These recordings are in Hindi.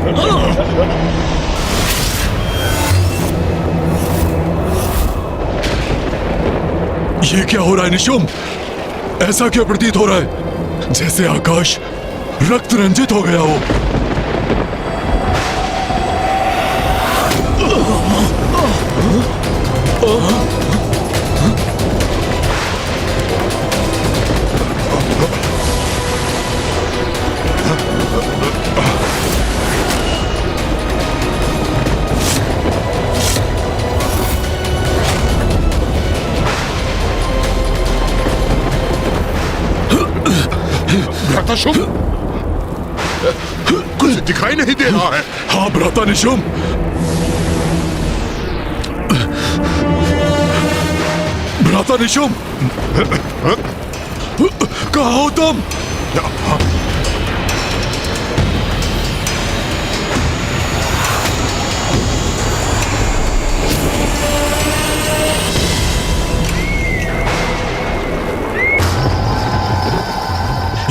ये क्या हो रहा है निशुम? ऐसा क्यों प्रतीत हो रहा है जैसे आकाश रक्त रंजित हो गया हो? शुभ कुछ दिखाई नहीं दे रहा है। हाँ भ्राता निशुम, भ्राता निशुम, कहाँ हो तुम?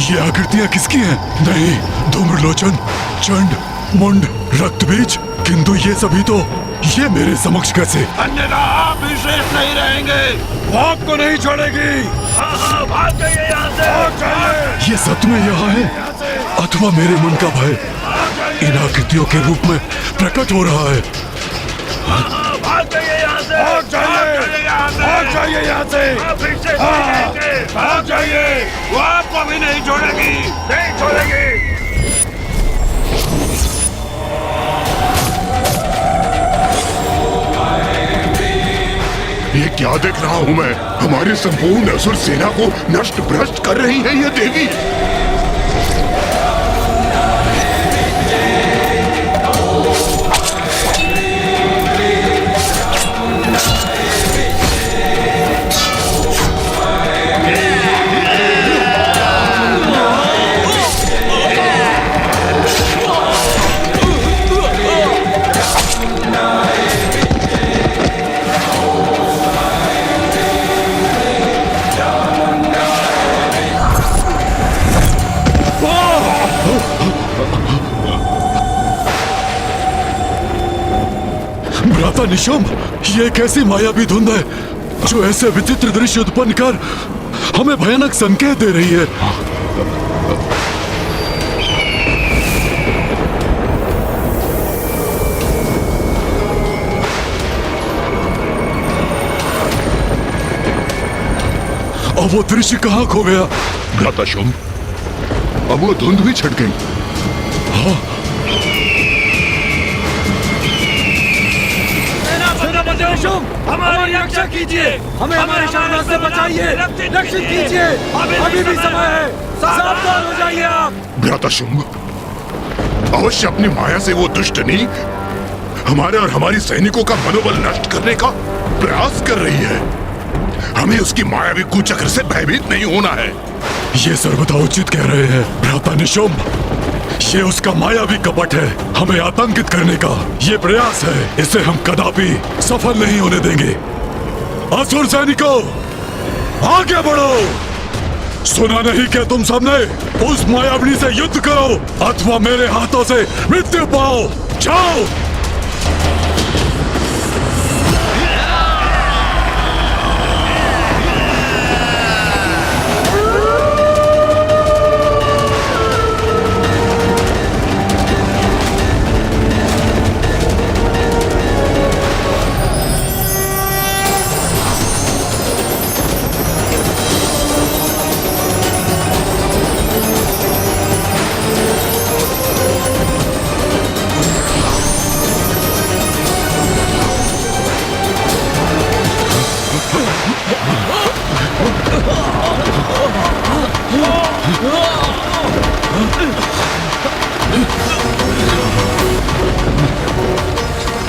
ये आकृतियां किसकी हैं? नहीं, धूम्रलोचन, चंड, मुंड, रक्तबीज, किंतु ये सभी तो ये मेरे समक्ष कैसे? अन्यथा आप भी शेष नहीं रहेंगे। वो आपको नहीं छोड़ेगी। हाँ, भाग जाइए यहाँ से। भाग जाइए। ये सत्य में यहाँ है अथवा मेरे मन का भय इन आकृतियों के रूप में प्रकट हो रहा है? भाग जाइए यहाँ से। भाग जाइए, भाग जाइए यहाँ से। आप फिर से नहीं रहेंगे। भाग जाइए। वो आपको भी नहीं छोड़ेगी, नहीं छोड़ेगी। ये क्या देख रहा हूँ मैं? हमारी संपूर्ण असुर सेना को नष्ट भ्रष्ट कर रही है ये देवी। भ्राता निशुम, ये कैसी मायावी धुंध है जो ऐसे विचित्र दृश्य उत्पन्न कर हमें भयानक संकेत दे रही है? अब वो दृश्य कहाँ खो गया? भ्राता शुम, अब वो धुंध भी छट गई। हाँ, हमारी रक्षा कीजिए, हमें हमारे शानदार से बचाइए, रक्षित कीजिए। अभी भी समय है, सावधान हो जाइए आप। भ्राता शुंभ, अवश्य अपनी माया से वो दुष्टनी हमारे और हमारी सैनिकों का मनोबल नष्ट करने का प्रयास कर रही है। हमें उसकी मायावी कुचक्र से भयभीत नहीं होना है। ये सर्वथा उचित कह रहे हैं भ्राता निशुंभ। ये उसका मायावी कपट है, हमें आतंकित करने का ये प्रयास है। इसे हम कदापि सफल नहीं होने देंगे। असुर सैनिकों, आगे बढ़ो। सुना नहीं क्या तुम सबने? उस मायावनी से युद्ध करो अथवा मेरे हाथों से मृत्यु पाओ। जाओ।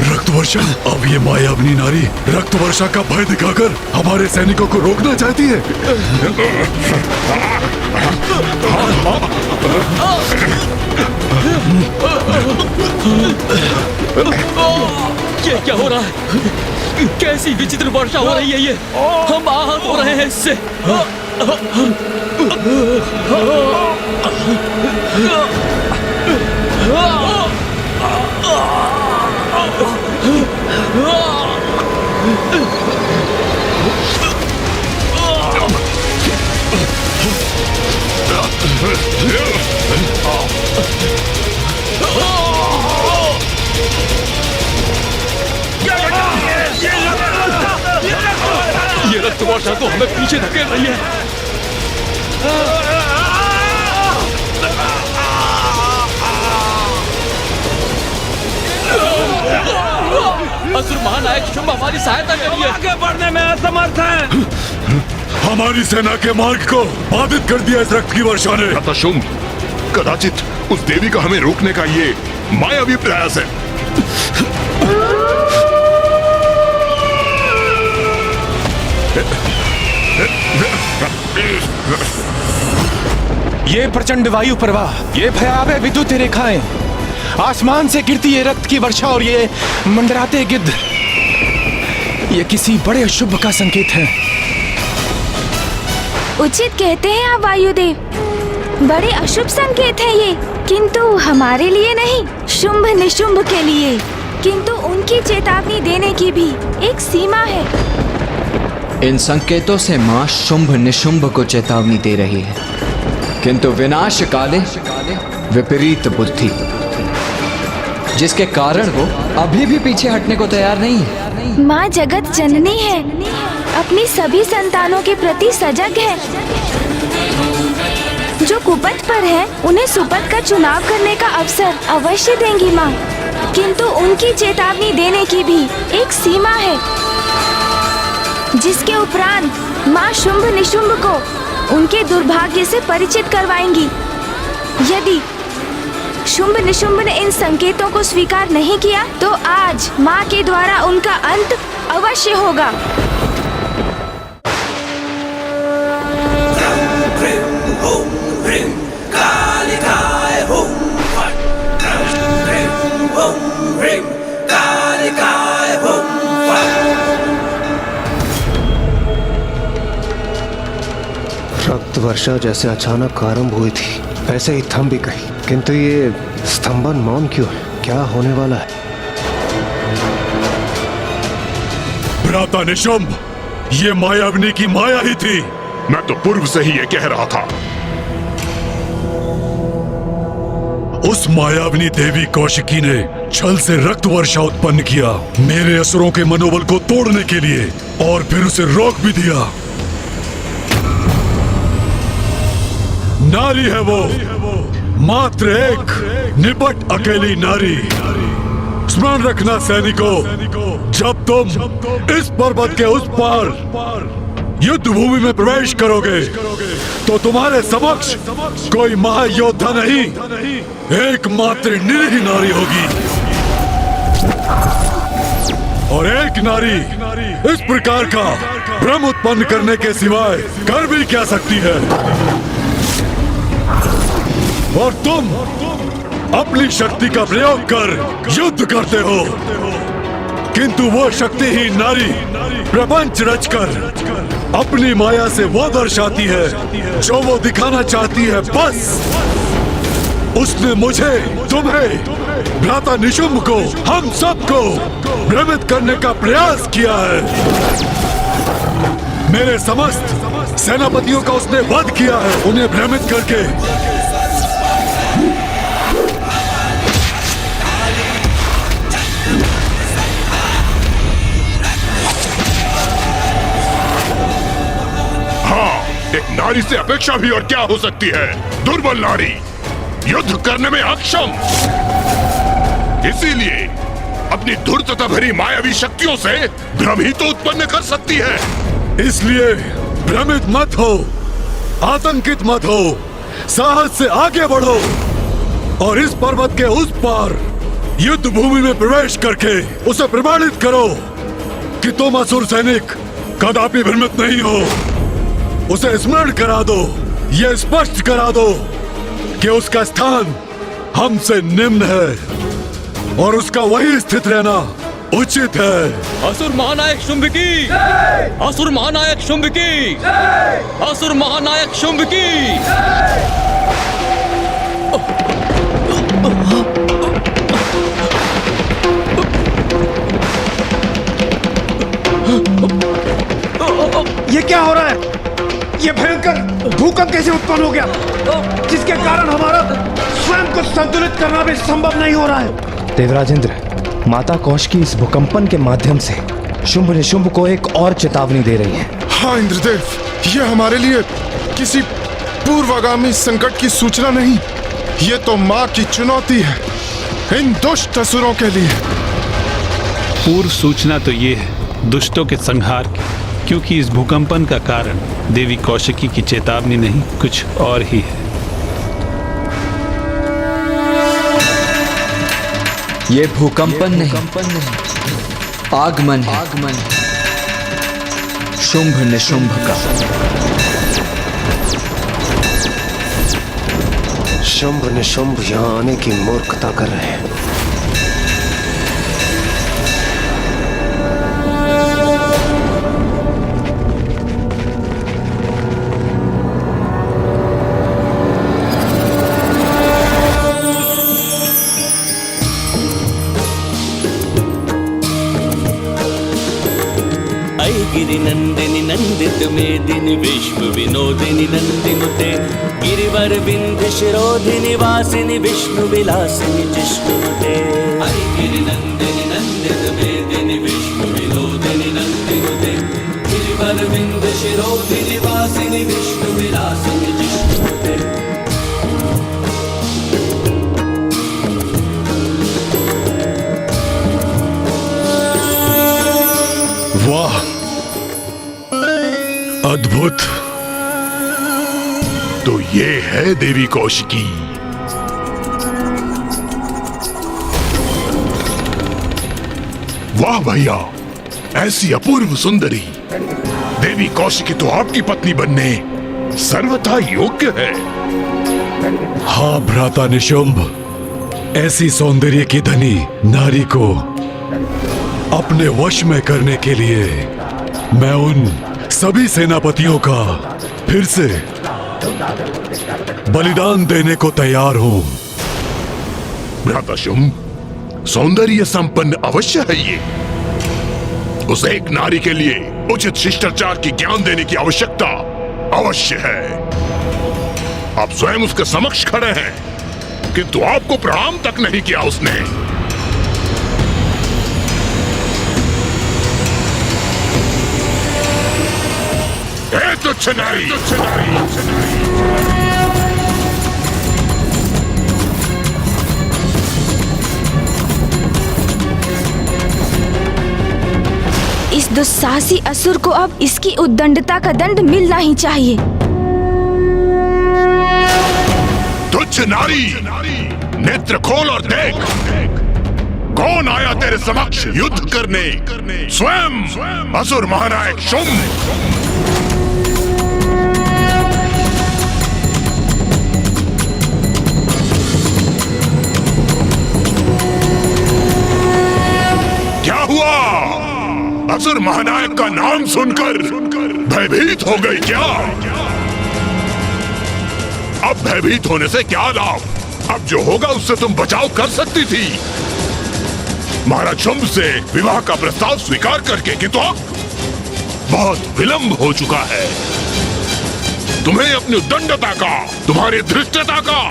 रक्तवर्षा, अब ये मायावनी नारी रक्त वर्षा का भय दिखाकर हमारे सैनिकों को रोकना चाहती है। ये क्या हो रहा है? कैसी विचित्र वर्षा हो रही है ये? हम आहत हो रहे हैं इससे। वर्षा तो हमें पीछे धकेल रही है। असुर महानायक शुंभ हमारी सहायता करिए। आगे बढ़ने में असमर्थ है। हमारी सेना के मार्ग को बाधित कर दिया इस रक्त की वर्षा ने। भ्राता शुंभ, कदाचित उस देवी का हमें रोकने का ये मायावी प्रयास है। ये प्रचंड वायु प्रवाह, ये भयावह विद्युत रेखाएं, आसमान से गिरती ये रक्त की वर्षा और ये मंडराते गिद्ध, ये किसी बड़े अशुभ का संकेत है। उचित कहते हैं आप वायुदेव, बड़े अशुभ संकेत है ये, किंतु हमारे लिए नहीं, शुंभ निशुंभ के लिए। किंतु उनकी चेतावनी देने की भी एक सीमा है। इन संकेतों से माँ शुंभ निशुंभ को चेतावनी दे रही है, किंतु विनाश काले विपरीत बुद्धि, जिसके कारण वो अभी भी पीछे हटने को तैयार नहीं है। माँ जगत जननी है, अपनी सभी संतानों के प्रति सजग है। जो कुपथ पर है उन्हें सुपथ का चुनाव करने का अवसर अवश्य देंगी माँ, किंतु उनकी चेतावनी देने की भी एक सीमा है, जिसके उपरांत माँ शुंभ निशुंभ को उनके दुर्भाग्य से परिचित करवाएंगी। यदि शुंभ निशुंभ ने इन संकेतों को स्वीकार नहीं किया तो आज माँ के द्वारा उनका अंत अवश्य होगा। रक्त वर्षा जैसे अचानक आरंभ हुई थी वैसे ही थम भी गई, किंतु ये स्तंभन मौन क्यों है? क्या होने वाला है? भ्राता निशुंभ, ये मायाविनी की माया ही थी। मैं तो पूर्व से ही ये कह रहा था। उस मायाविनी देवी कौशिकी ने छल से रक्त वर्षा उत्पन्न किया, मेरे असुरों के मनोबल को तोड़ने के लिए, और फिर उसे रोक भी दिया। नारी है वो, मात्र एक निपट अकेली नारी। स्मरण रखना सैनिकों, जब तुम इस पर्वत के उस पार युद्ध भूमि में प्रवेश करोगे तो तुम्हारे समक्ष कोई महायोद्धा नहीं, एकमात्र निरीह नारी होगी। और एक नारी इस प्रकार का भ्रम उत्पन्न करने के सिवाय कर भी क्या सकती है? और तुम अपनी शक्ति का प्रयोग कर युद्ध करते हो, किंतु वो शक्तिहीन नारी प्रपंच रचकर अपनी माया से वो दर्शाती है जो वो दिखाना चाहती है। बस उसने मुझे, तुम्हें, भ्राता निशुंभ को, हम सबको भ्रमित करने का प्रयास किया है। मेरे समस्त सेनापतियों का उसने वध किया है, उन्हें भ्रमित करके। एक नारी से अपेक्षा भी और क्या हो सकती है? दुर्बल नारी, युद्ध करने में अक्षम, इसीलिए अपनी धूर्तता भरी मायावी शक्तियों से भ्रम ही तो उत्पन्न कर सकती है। इसलिए भ्रमित मत हो, आतंकित मत हो, साहस से आगे बढ़ो और इस पर्वत के उस पार युद्ध भूमि में प्रवेश करके उसे प्रमाणित करो कि तुम असुर सैनिक कदापि भ्रमित नहीं हो। उसे स्मरण करा दो, ये स्पष्ट करा दो कि उसका स्थान हमसे निम्न है और उसका वही स्थित रहना उचित है। असुर महानायक शुंभ की, असुर महानायक शुंभ की, असुर महानायक शुंभ की। ये क्या हो रहा है? ये भयंकर भूकंप कैसे उत्पन्न हो गया, जिसके कारण हमारा स्वयं को संतुलित करना भी संभव नहीं हो रहा है? देवराजेंद्र, माता कौशिकी इस भूकंपन के माध्यम से शुंभ निशुंभ को एक और चेतावनी दे रही है। हाँ इंद्रदेव, ये हमारे लिए किसी पूर्वागामी संकट की सूचना नहीं, ये तो माँ की चुनौती है इन दुष्ट असुरों के लिए। पूर्व सूचना तो ये है दुष्टों के संहार की, क्योंकि इस भूकंपन का कारण देवी कौशिकी की चेतावनी नहीं, कुछ और ही है। ये भूकंपन नहीं, आगमन है शुंभ निशुंभ का। शुंभ निशुंभ यहाँ आने की मूर्खता कर रहे हैं। गिरि नंदिनी नंदित मेदिनी विश्व विनोदिनी नंदिनुते गिरिवर विंध्य शिरोधिनी वासिनी विष्णु विलासिनी जिष्णुते। गिरि नंदिनी नंदित मेदिनी विश्व विनोदिनी नंदिनुते गिरिवर विंध्य शिरोधिनी वासिनी विष्णु विलासिनी जिष्णुते। वाह, अद्भुत। तो ये है देवी कौशिकी। वाह भैया, ऐसी अपूर्व सुंदरी देवी कौशिकी तो आपकी पत्नी बनने सर्वथा योग्य है। हाँ भ्राता निशुंभ, ऐसी सौंदर्य की धनी नारी को अपने वश में करने के लिए मैं उन सभी सेनापतियों का फिर से बलिदान देने को तैयार हूं। भ्राता शुंभ, सौंदर्य संपन्न अवश्य है ये। उस एक नारी के लिए उचित शिष्टाचार की ज्ञान देने की आवश्यकता अवश्य है। आप स्वयं उसके समक्ष खड़े हैं, किंतु आपको प्रणाम तक नहीं किया उसने। तुच्छ नारी, इस दुस्साहसी असुर को अब इसकी उद्दंडता का दंड मिलना ही चाहिए। तुच्छ नारी, नेत्र खोल और देख, कौन आया तेरे समक्ष युद्ध करने? स्वयं असुर महानायक शुंभ। क्या हुआ? असुर महानायक का नाम सुनकर भयभीत हो गई क्या? अब भयभीत होने से क्या लाभ? अब जो होगा उससे तुम बचाव कर सकती थी। महाराज शुंभ से विवाह का प्रस्ताव स्वीकार करके, किंतु अब बहुत विलंब हो चुका है। तुम्हें अपनी उद्दंडता का, तुम्हारी धृष्टता का,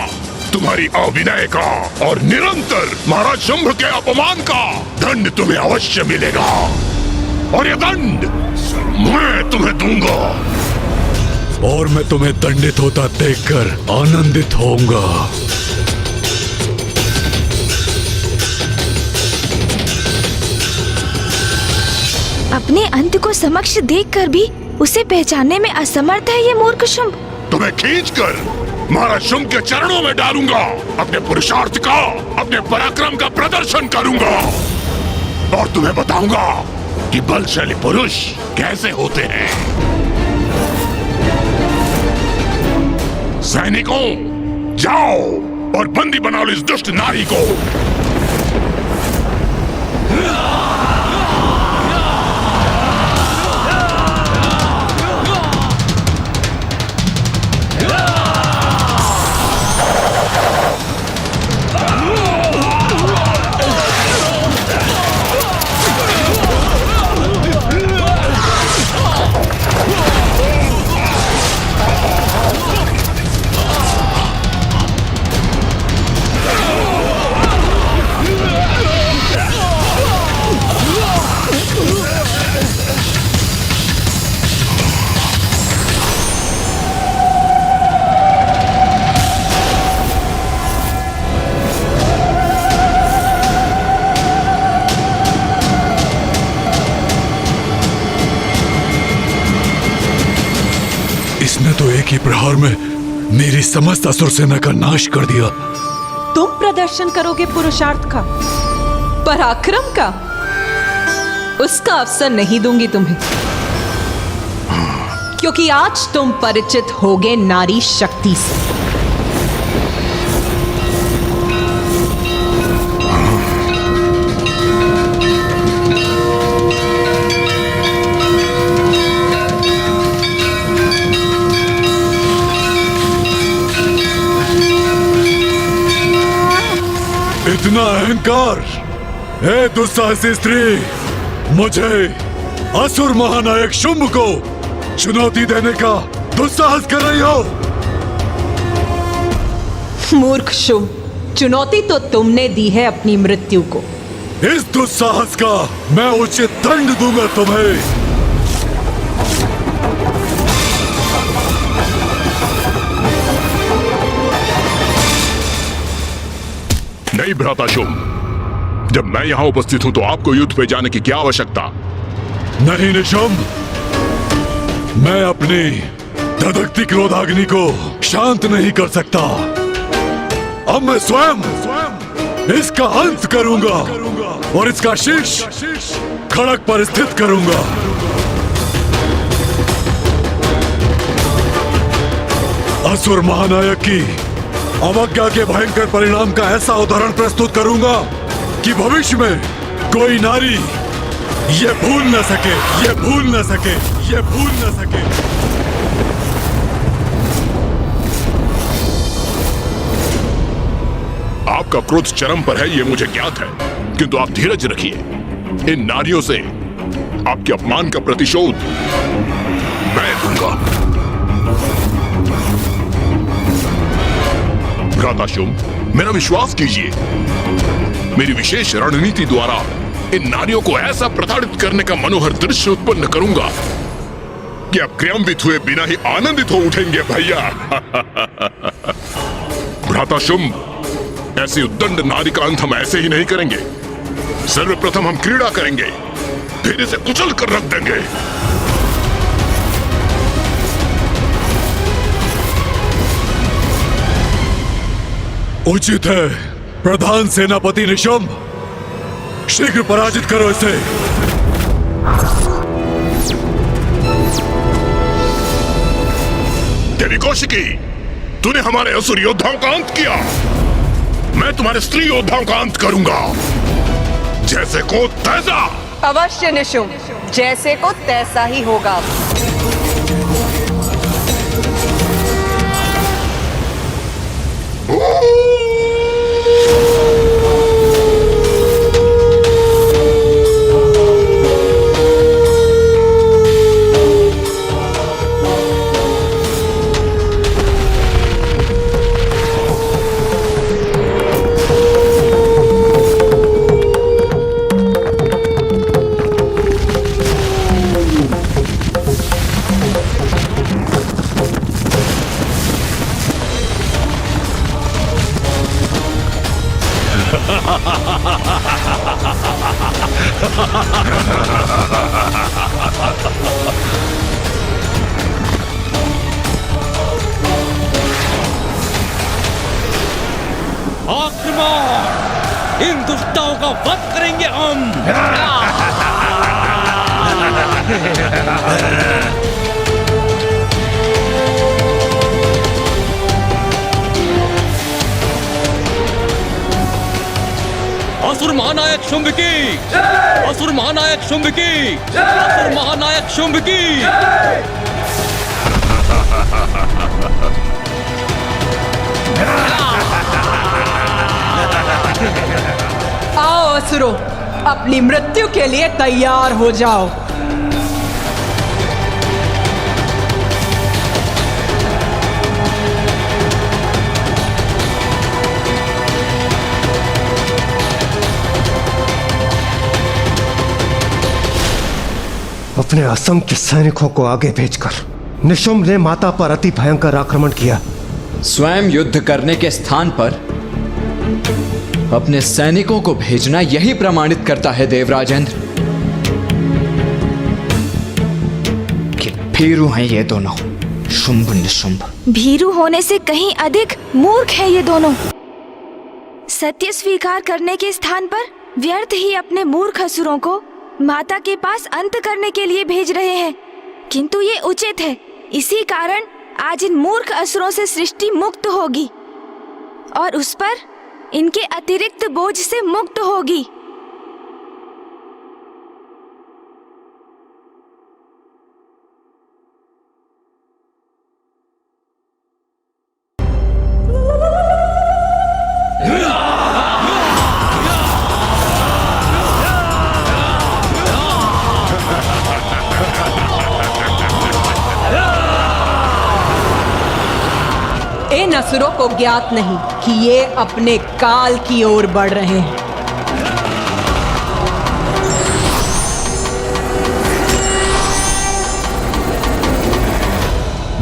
तुम्हारी अविनय का और निरंतर महाराज शुंभ के अपमान का दंड तुम्हें अवश्य मिलेगा। और ये दंड मैं तुम्हें दूंगा। और मैं तुम्हें दंडित होता देखकर आनंदित होऊंगा। अपने अंत को समक्ष देखकर भी उसे पहचानने में असमर्थ है ये मूर्ख शुंभ। तुम्हें खींचकर महाराज शुंभ के चरणों में डालूंगा। अपने पुरुषार्थ का, अपने पराक्रम का प्रदर्शन करूंगा और तुम्हें बताऊंगा कि बलशाली पुरुष कैसे होते हैं। सैनिकों, जाओ और बंदी बना लो इस दुष्ट नारी को। तो एक ही प्रहार में मेरी समस्त असुर सेना का नाश कर दिया। तुम प्रदर्शन करोगे पुरुषार्थ का, पराक्रम का, उसका अवसर नहीं दूंगी तुम्हें, क्योंकि आज तुम परिचित होगे नारी शक्ति से। इतना अहंकार, हे दुस्साहसी स्त्री, मुझे असुर महानायक शुंभ को चुनौती देने का दुस्साहस कर रही हो? मूर्ख शुंभ, चुनौती तो तुमने दी है अपनी मृत्यु को। इस दुस्साहस का मैं उचित दंड दूंगा तुम्हें। नहीं भ्राता शुंभ, जब मैं यहां उपस्थित हूं तो आपको युद्ध पे जाने की क्या आवश्यकता? नहीं निशुंभ, मैं अपनी धधकती क्रोधाग्नि को शांत नहीं कर सकता। अब मैं स्वयं इसका अंत करूंगा और इसका शीश खड़क पर स्थित करूंगा। असुर महानायक की अवज्ञा के भयंकर परिणाम का ऐसा उदाहरण प्रस्तुत करूंगा कि भविष्य में कोई नारी ये भूल न सके, ये भूल न सके, ये भूल न सके। आपका क्रोध चरम पर है, ये मुझे ज्ञात है, किंतु आप धीरज रखिए। इन नारियों से आपके अपमान का प्रतिशोध मैं दूंगा। भ्राता शुंभ, मेरा विश्वास कीजिए, मेरी विशेष रणनीति द्वारा इन नारियों को ऐसा प्रताड़ित करने का मनोहर दृश्य उत्पन्न करूंगा कि आप क्रियान्वित हुए बिना ही आनंदित हो उठेंगे भैया। भ्राता शुंभ, ऐसी उद्दंड नारी का अंत हम ऐसे ही नहीं करेंगे। सर्वप्रथम हम क्रीड़ा करेंगे, फिर इसे कुचल कर रख देंगे। उचित है प्रधान सेनापति निशुंभ, शीघ्र पराजित करो इसे। देवी कौशिकी, तूने हमारे असुर योद्धाओं का अंत किया, मैं तुम्हारे स्त्री योद्धाओं का अंत करूंगा। जैसे को तैसा। अवश्य निशुंभ, जैसे को तैसा ही होगा। आक्रमण! इन दुष्टों का वध करेंगे हम। असुर महानायक शुंभ की, असुर महानायक शुंभ की, असुर महानायक शुंभ की। आओ असुरों, अपनी मृत्यु के लिए तैयार हो जाओ। अपने असंख्य सैनिकों को आगे भेजकर निशुंभ ने माता पर अति भयंकर आक्रमण किया। स्वयं युद्ध करने के स्थान पर अपने सैनिकों को भेजना यही प्रमाणित करता है देवराजेंद्र कि भीरू हैं ये दोनों। शुंभ निशुंभ। भीरू होने से कहीं अधिक मूर्ख है ये दोनों। सत्य स्वीकार करने के स्थान पर व्यर्थ ही अपने मूर्ख असुरों को माता के पास अंत करने के लिए भेज रहे हैं। किंतु ये उचित है, इसी कारण आज इन मूर्ख असुरों से सृष्टि मुक्त होगी और उस पर इनके अतिरिक्त बोझ से मुक्त होगी। इन असुरों को ज्ञात नहीं कि ये अपने काल की ओर बढ़ रहे हैं।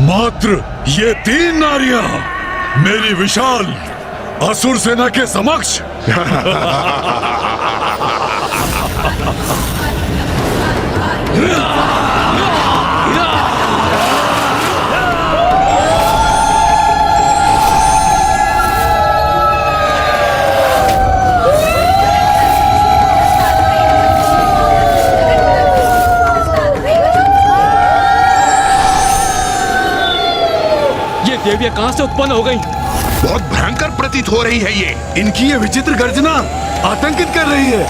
मात्र ये 3 नारियां मेरी विशाल असुर सेना के समक्ष देवियां कहां से उत्पन्न हो गई? बहुत भयंकर प्रतीत हो रही है ये। इनकी ये विचित्र गर्जना आतंकित कर रही है।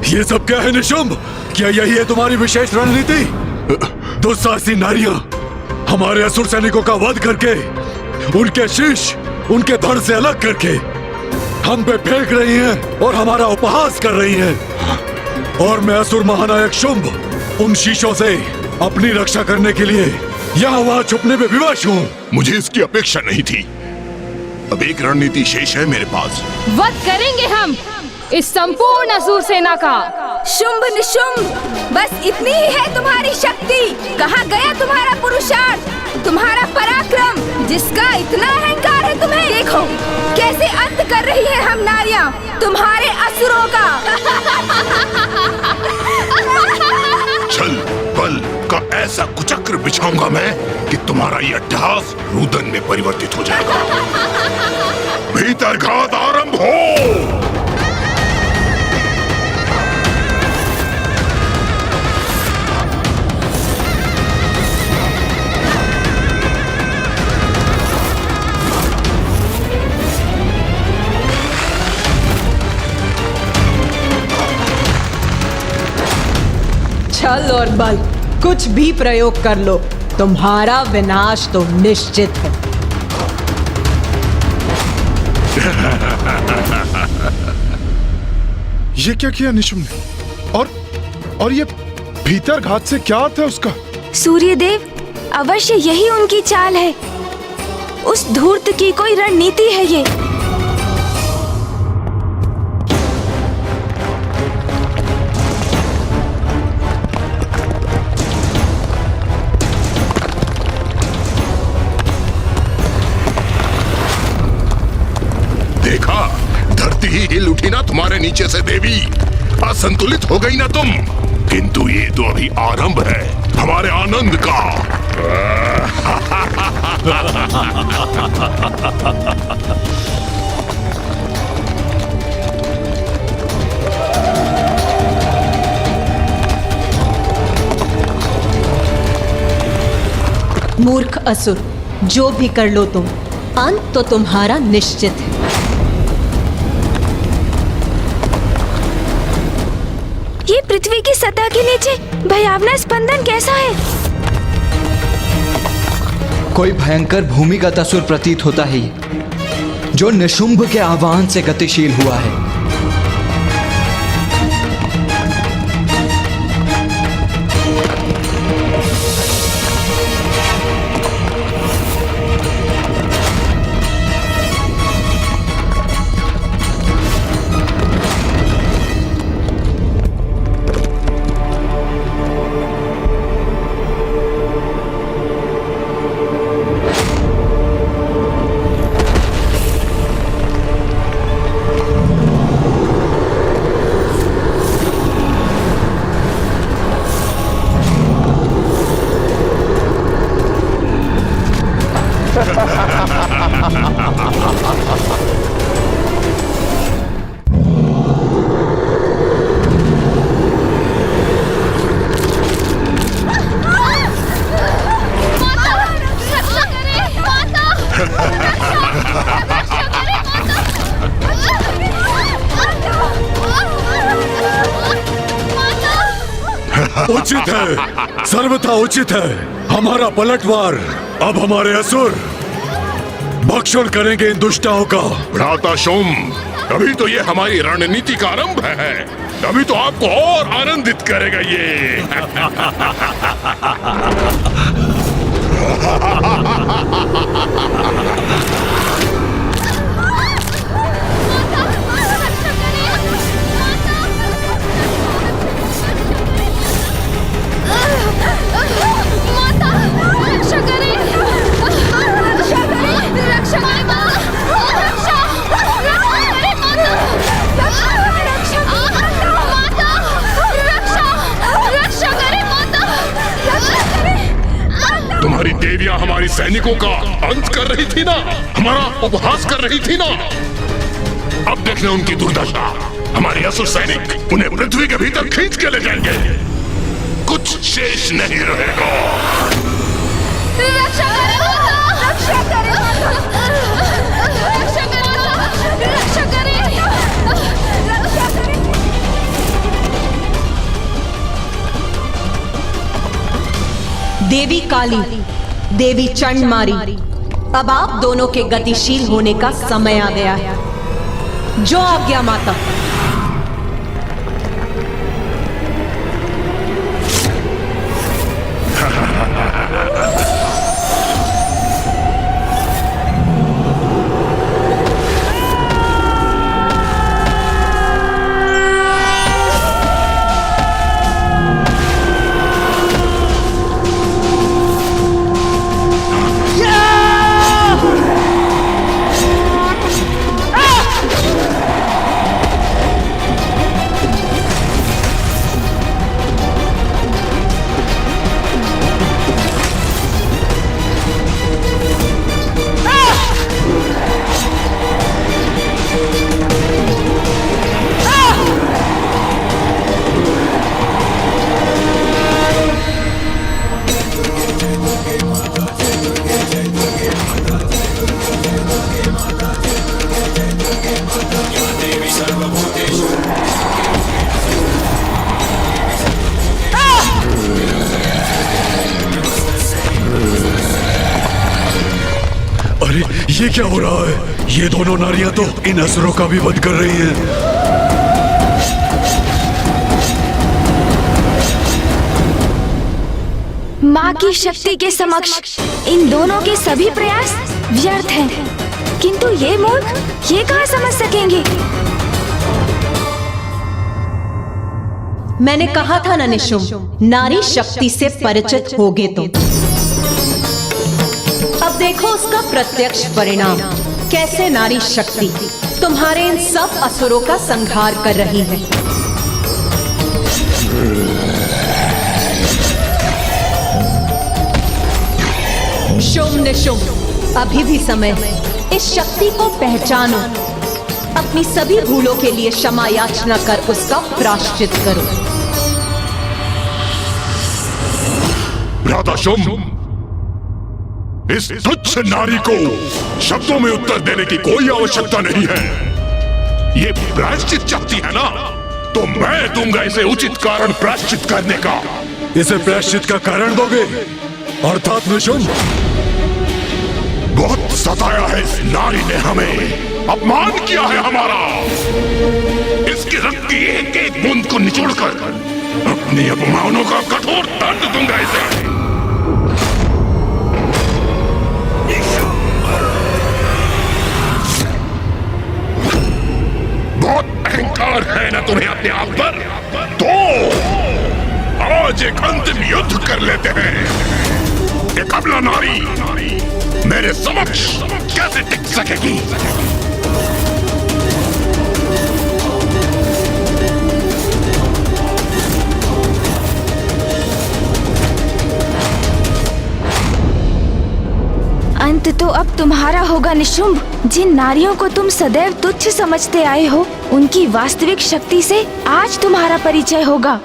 ये सब क्या है निशुंभ? क्या यही है तुम्हारी विशेष रणनीति? दुस्साहसी नारियां हमारे असुर सैनिकों का वध करके उनके शीश उनके धड़ से अलग करके हम पे फेंक रही हैं और हमारा उपहास कर रही हैं। और मैं असुर महानायक शुंभ उन शीशों से अपनी रक्षा करने के लिए यहाँ वहाँ छुपने में विवश हूँ। मुझे इसकी अपेक्षा नहीं थी। अब एक रणनीति शेष है मेरे पास। वध करेंगे हम इस संपूर्ण असुर सेना का। शुंभ निशुंभ, बस इतनी ही है तुम्हारी शक्ति। कहाँ गया तुम्हारा पुरुषार्थ, तुम्हारा पराक्रम, जिसका इतना अहंकार है तुम्हें? देखो कैसे अंत कर रही है हम नारियां तुम्हारे असुरों का। छल बल का ऐसा कुचक्र बिछाऊंगा मैं कि तुम्हारा ये अट्टहास रुदन में परिवर्तित हो जाएगा। भीतर घात आरंभ हो। छल और बल कुछ भी प्रयोग कर लो, तुम्हारा विनाश तो निश्चित है। ये क्या किया निशुंभ ने? और ये भीतर घात से क्या अर्थ है उसका? सूर्यदेव, अवश्य यही उनकी चाल है। उस धूर्त की कोई रणनीति है ये। देखा, धरती ही हिल उठी ना तुम्हारे नीचे से देवी। असंतुलित हो गई ना तुम। किंतु ये तो अभी आरंभ है हमारे आनंद का। मूर्ख असुर, जो भी कर लो तुम, अंत तो तुम्हारा निश्चित है। ये पृथ्वी की सतह के नीचे भयावना स्पंदन कैसा है? कोई भयंकर भूमिगत असुर प्रतीत होता है जो निशुंभ के आह्वान से गतिशील हुआ है। उचित है, सर्वथा उचित है। हमारा पलटवार अब हमारे असुर भक्षण करेंगे इन दुष्टाओं का। भ्राता शुंभ, अभी तो ये हमारी रणनीति का आरंभ है, अभी तो आपको और आनंदित करेगा ये। तुम्हारी देवियां हमारी सैनिकों का अंत कर रही थी ना, हमारा उपहास कर रही थी ना। अब देखना उनकी दुर्दशा। हमारे असुर सैनिक उन्हें पृथ्वी के भीतर खींच के ले जाएंगे, कुछ शेष नहीं रहेगा। रक्षा करें माता, रक्षा करें माता, रक्षा करें माता, रक्षा करें, रक्षा करें। देवी काली, देवी चंडमारी, अब आप दोनों के गतिशील होने का समय आ गया है। जो आज्ञा माता। अरे ये क्या हो रहा है? ये दोनों नारियां तो इन असुरों का भी वध कर रही हैं। माँ की शक्ति के समक्ष इन दोनों के सभी प्रयास व्यर्थ हैं। किंतु ये मूर्ख ये कहाँ समझ सकेंगे? मैंने कहा था ना निशुंभ, नारी शक्ति से परिचित होगे तुम। अब देखो उसका प्रत्यक्ष परिणाम, कैसे नारी शक्ति तुम्हारे इन सब असुरों का संहार कर रही है। शुंभ निशुंभ, अभी भी समय है। इस शक्ति को पहचानो, अपनी सभी भूलों के लिए क्षमा याचना कर उसका प्रायश्चित करो। भ्राता शुंभ, इस तुच्छ नारी को शब्दों में उत्तर देने की कोई आवश्यकता नहीं है। ये प्रायश्चित चाहती है ना, तो मैं दूंगा इसे उचित कारण प्रायश्चित करने का। इसे प्रायश्चित का कारण दोगे? अर्थात निशुंभ, बहुत सताया है इस नारी ने हमें, अपमान किया है हमारा। इसके रक्त की एक एक बूंद को निचोड़कर अपनी अपमानों का कठोर दंड दूंगा इसे। बहुत अहंकार है ना तुम्हें अपने आप पर? तो आज एक अंतिम युद्ध कर लेते हैं। एक अबला नारी मेरे समक्ष कैसे टिक सकेगी? अंत तो अब तुम्हारा होगा निशुंभ। जिन नारियों को तुम सदैव तुच्छ समझते आए हो, उनकी वास्तविक शक्ति से आज तुम्हारा परिचय होगा।